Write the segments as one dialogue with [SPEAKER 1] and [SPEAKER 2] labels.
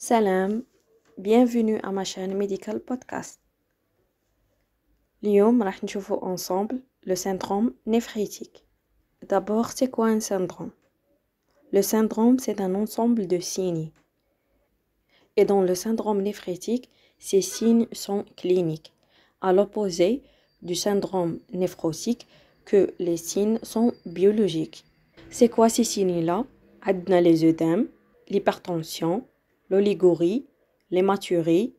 [SPEAKER 1] Salam, bienvenue à ma chaîne Medical Podcast. اليوم راح نشوفوا ensemble le syndrome néphritique. D'abord, c'est quoi un syndrome? Le syndrome, c'est un ensemble de signes. Et dans le syndrome néphritique, ces signes sont cliniques, à l'opposé du syndrome néphrotique que les signes sont biologiques. C'est quoi ces signes-là? عندنا les œdèmes, l'hypertension, l'oligurie, l'hématurie,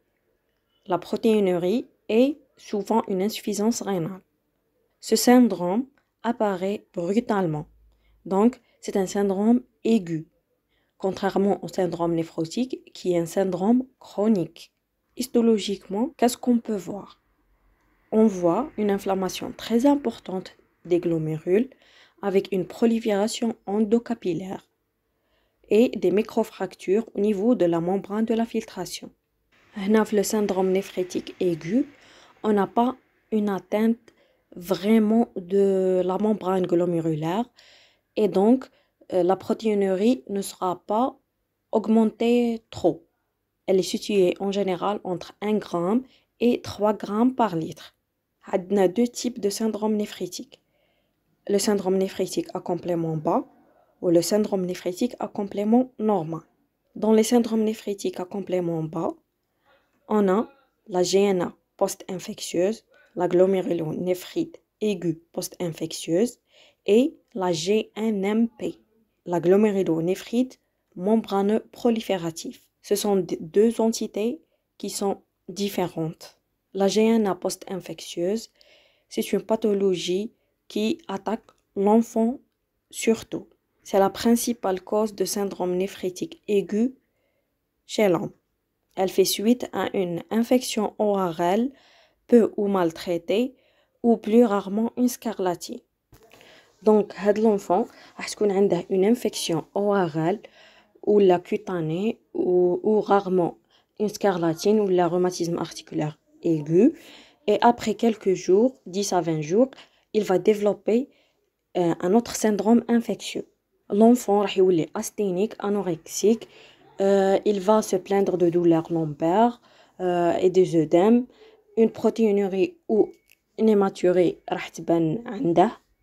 [SPEAKER 1] la protéinurie et souvent une insuffisance rénale. Ce syndrome apparaît brutalement, donc c'est un syndrome aigu, contrairement au syndrome néphrotique qui est un syndrome chronique. Histologiquement, qu'est-ce qu'on peut voir? On voit une inflammation très importante des glomérules avec une prolifération endocapillaire et des microfractures au niveau de la membrane de la filtration. Dans le syndrome néphritique aigu, on n'a pas une atteinte vraiment de la membrane glomérulaire et donc la protéinurie ne sera pas augmentée trop. Elle est située en général entre 1 g et 3 g par litre. On a deux types de syndrome néphritique. Le syndrome néphritique à complément bas ou le syndrome néphritique à complément normal. Dans les syndromes néphritiques à complément bas, on a la GNA post-infectieuse, la glomérulonéphrite aiguë post-infectieuse et la GNMP, la glomérulonéphrite membraneux proliférative. Ce sont deux entités qui sont différentes. La GNA post-infectieuse, c'est une pathologie qui attaque l'enfant surtout. C'est la principale cause de syndrome néphritique aigu chez l'homme. Elle fait suite à une infection ORL peu ou mal traitée ou plus rarement une scarlatine. Donc, l'enfant a une infection ORL ou la cutanée ou rarement une scarlatine ou le rhumatisme articulaire aigu. Et après quelques jours, 10 à 20 jours, il va développer un autre syndrome infectieux. L'enfant est asthénique, anorexique, il va se plaindre de douleurs lombaires et des œdèmes, une protéinurie ou une hématurie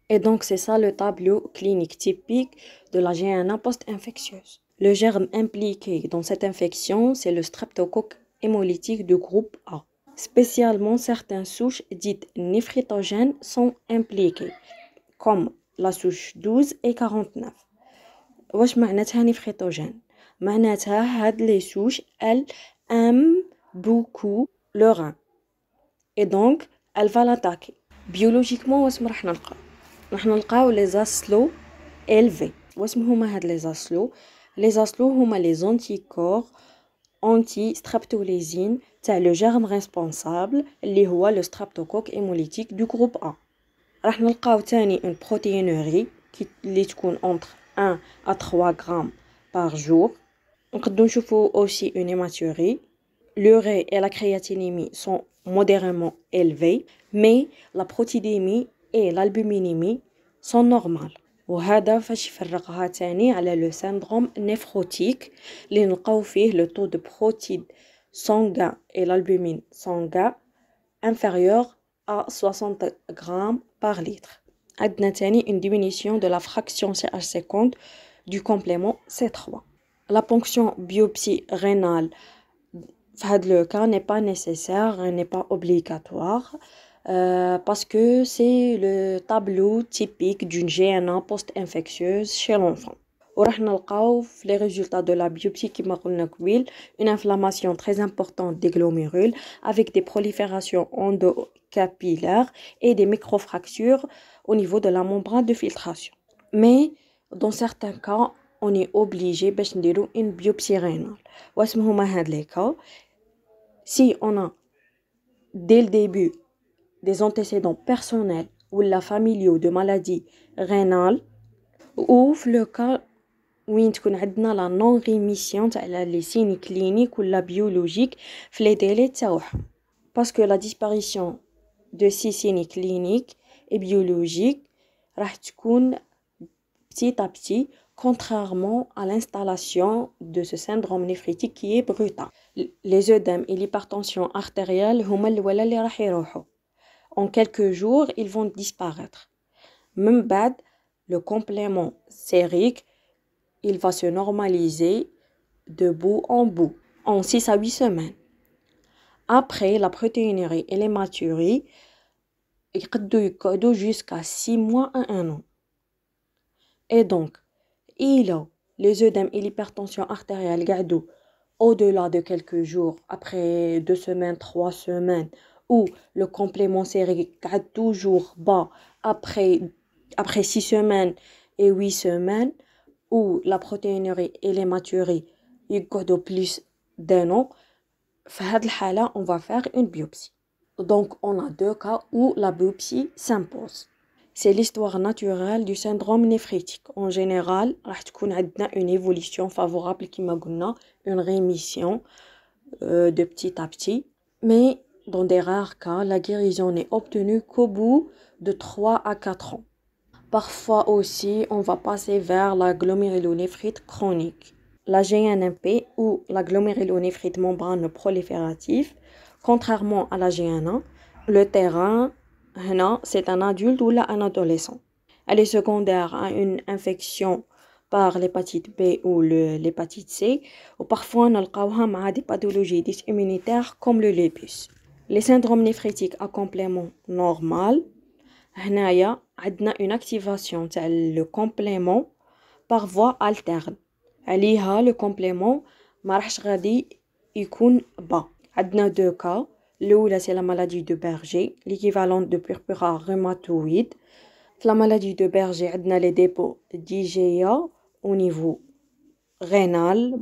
[SPEAKER 1] et donc c'est ça le tableau clinique typique de la GNA post-infectieuse. Le germe impliqué dans cette infection, c'est le streptocoque hémolytique du groupe A. Spécialement, certaines souches dites néphritogènes sont impliquées, comme la souche 12 et 49. واش معناتها néphritogène? معناتها هاد les souches elles aiment beaucoup le rein et donc elle va l'attaquer. Biologiquement واش راح نلقاو؟ راح نلقاو les aslo élevés. واش هما هاد les aslo؟ les aslo هما les anticorps anti-streptolésine تاع le germe responsable اللي هو le streptocoque hémolytique du groupe A. راح نلقاو تاني une protéinurie اللي تكون entre 1 à 3 grammes par jour. نقدروا نشوفوا aussi une hématurie. L'urée et la créatinémie sont modérément élevées, mais la protidémie et l'albuminémie sont normales. وهذا فاش يفرقها تاني على le syndrome néphrotique اللي نلقاو فيه le taux de protide sanguin et l'albumine sanguin inférieur à 60 grammes par litre. عندنا تاني une diminution de la fraction CH50 du complément C3. La ponction biopsie rénale dans le cas n'est pas nécessaire, n'est pas obligatoire parce que c'est le tableau typique d'une GNA post-infectieuse chez l'enfant. وراح نلقاو في les résultats de la biopsie كما قلنا قبيل une inflammation très importante des glomérules avec des proliférations endocapillaires et des microfractures au niveau de la membrane de filtration. Mais dans certains cas, on est obligé باش نديرو une biopsie rénale. واش هما هاد les cas? Si on a dès le début des antécédents personnels ou la familiaux de maladies rénales ou le cas وين تكون عندنا la non rémission تاع les signes cliniques ou la biologique في les délais تاعهم. Parce que la disparition de ces signes cliniques et biologiques راح تكون petit à petit contrairement à l'installation de ce syndrome néphritique qui est brutal. Les œdèmes et l'hypertension artérielle هما الأولى اللي راح يروحوا. En quelques jours, ils vont disparaître. Même بعد, le complément sérique, il va se normaliser de bout en bout, en 6 à 8 semaines. Après, la protéinurie et l'hématurie, يقعدوا jusqu'à 6 mois à 1 an. Et donc, les œdèmes et l'hypertension artérielle قعدوا au-delà de quelques jours, après 2 semaines, 3 semaines, ou le complément sérique قعد toujours bas après 6 semaines et 8 semaines, ou la protéinurie et l'hématurie يقعدوا plus d'un an, في هذه الحالة, on va faire une biopsie. Donc, on a 2 cas où la biopsie s'impose. C'est l'histoire naturelle du syndrome néphritique. En général, راح تكون عندنا une évolution favorable كما قلنا, une rémission de petit à petit. Mais dans des rares cas, la guérison n'est obtenue qu'au bout de 3 à 4 ans. Parfois aussi, on va passer vers la glomérulonéphrite chronique. La GNMP ou la glomérulonéphrite membrane proliférative, contrairement à la GNA, le terrain, c'est un adulte ou un adolescent. Elle est secondaire à une infection par l'hépatite B ou l'hépatite C, ou parfois on a مع des pathologies immunitaires comme le lupus. Les syndromes néphrétiques à complément normal, هنايا عندنا une activation تاع le complément par voie alterne. عليها le complément ما راحش غادي يكون bas. عندنا 2 cas. الأولى c'est la maladie de Berger, l'équivalent de purpura rhumatoïde. La maladie de Berger عندنا les dépôts d'IgA au niveau rénal.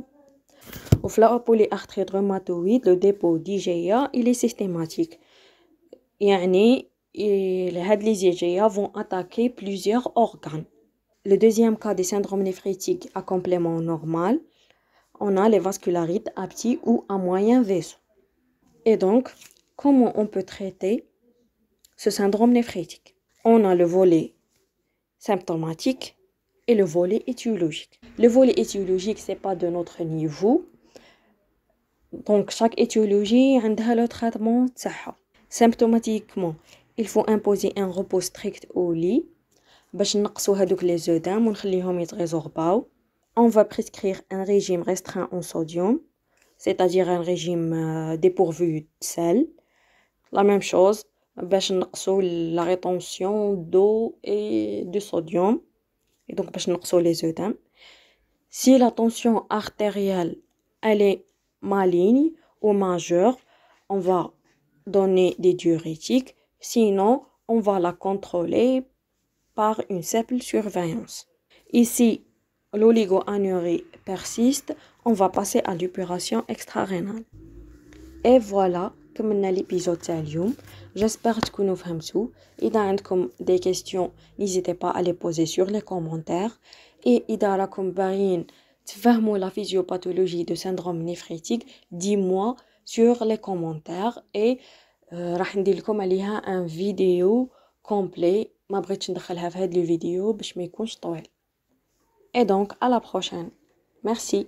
[SPEAKER 1] وفي la polyarthrite rhumatoïde, le dépôt d'IgA il est systématique. يعني les IgA vont attaquer plusieurs organes. Le deuxième cas des syndromes néphrétiques à complément normal, on a les vascularites à petit ou à moyen vaisseau. Et donc, comment on peut traiter ce syndrome néphrétique? On a le volet symptomatique et le volet étiologique. Le volet étiologique, c'est pas de notre niveau. Donc, chaque étiologie a le traitement تاعها. Symptomatiquement, il faut imposer un repos strict au lit باش نقصوا هذوك les œdèmes ونخليهم يتغيزورباو. On va prescrire un régime restreint en sodium, c'est-à-dire un régime dépourvu de sel. La même chose باش نقصوا la rétention d'eau et de sodium, et donc باش نقصوا les œdèmes. Si la tension artérielle elle est maligne ou majeure, on va donner des diurétiques, sinon on va la contrôler par une simple surveillance. Ici, l'oligoanurie persiste, on va passer à l'épuration extra-rénale. Et voilà, كملنا l'épisode تاع اليوم. J'espère تكونوا فهمتوا. إذا عندكم des questions, n'hésitez pas à les poser sur les commentaires. Et إذا راكم باغيين تفهموا la physiopathologie de syndrome néphrétique, dis-moi sur les commentaires et راح ندير لكم عليها un vidéo complet. ما بغيتش ندخلها في هاد الفيديو باش ما يكونش طويل. Et donc à la prochaine. Merci.